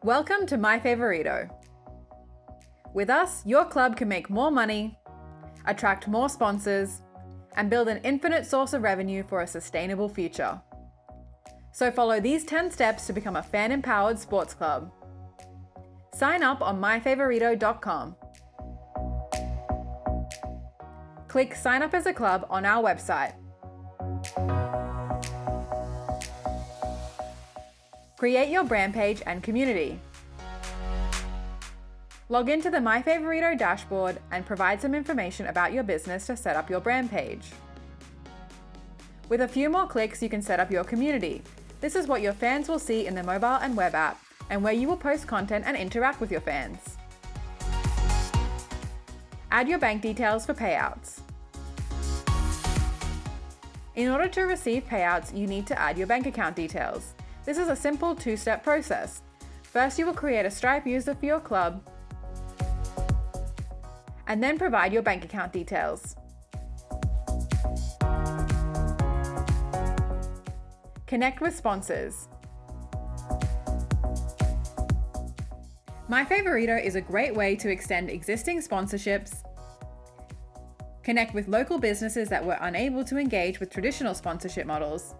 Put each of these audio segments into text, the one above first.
Welcome to MyFavorito. With us, your club can make more money, attract more sponsors, and build an infinite source of revenue for a sustainable future. So follow these 10 steps to become a fan-empowered sports club. Sign up on MyFavorito.com. Click Sign Up as a Club on our website. Create your brand page and community. Log into the MyFavorito dashboard and provide some information about your business to set up your brand page. With a few more clicks, you can set up your community. This is what your fans will see in the mobile and web app, and where you will post content and interact with your fans. Add your bank details for payouts. In order to receive payouts, you need to add your bank account details. This is a simple two-step process. First, you will create a Stripe user for your club, and then provide your bank account details. Connect with sponsors. MyFavorito is a great way to extend existing sponsorships, connect with local businesses that were unable to engage with traditional sponsorship models,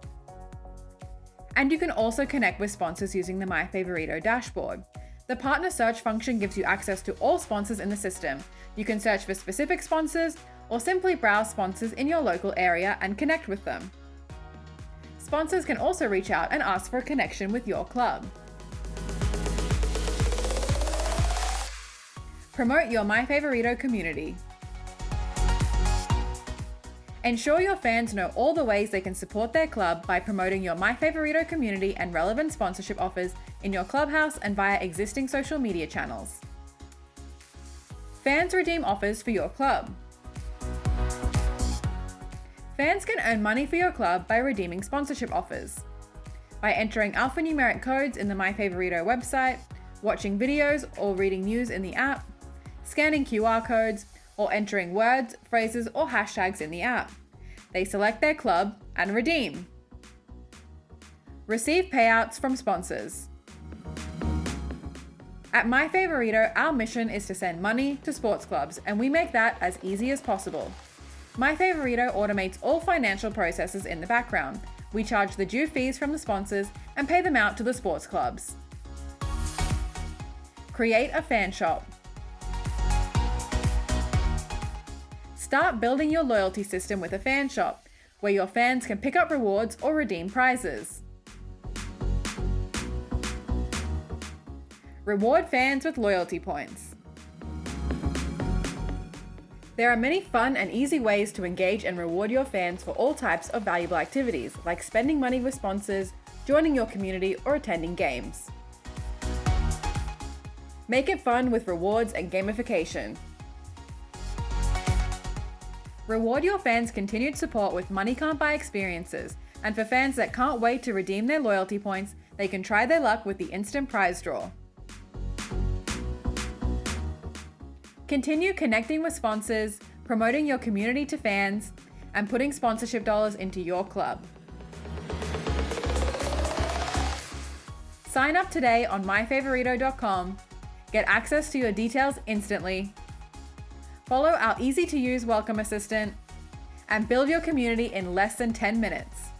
and you can also connect with sponsors using the MyFavorito dashboard. The partner search function gives you access to all sponsors in the system. You can search for specific sponsors or simply browse sponsors in your local area and connect with them. Sponsors can also reach out and ask for a connection with your club. Promote your MyFavorito community. Ensure your fans know all the ways they can support their club by promoting your MyFavorito community and relevant sponsorship offers in your clubhouse and via existing social media channels. Fans redeem offers for your club. Fans can earn money for your club by redeeming sponsorship offers, by entering alphanumeric codes in the MyFavorito website, watching videos or reading news in the app, scanning QR codes, or entering words, phrases, or hashtags in the app. They select their club and redeem. Receive payouts from sponsors. At MyFavorito, our mission is to send money to sports clubs, and we make that as easy as possible. MyFavorito automates all financial processes in the background. We charge the due fees from the sponsors and pay them out to the sports clubs. Create a fan shop. Start building your loyalty system with a fan shop, where your fans can pick up rewards or redeem prizes. Reward fans with loyalty points. There are many fun and easy ways to engage and reward your fans for all types of valuable activities, like spending money with sponsors, joining your community, or attending games. Make it fun with rewards and gamification. Reward your fans' continued support with money can't buy experiences, and for fans that can't wait to redeem their loyalty points, they can try their luck with the instant prize draw. Continue connecting with sponsors, promoting your community to fans, and putting sponsorship dollars into your club. Sign up today on MyFavorito.com, get access to your details instantly, follow our easy-to-use welcome assistant, and build your community in less than 10 minutes.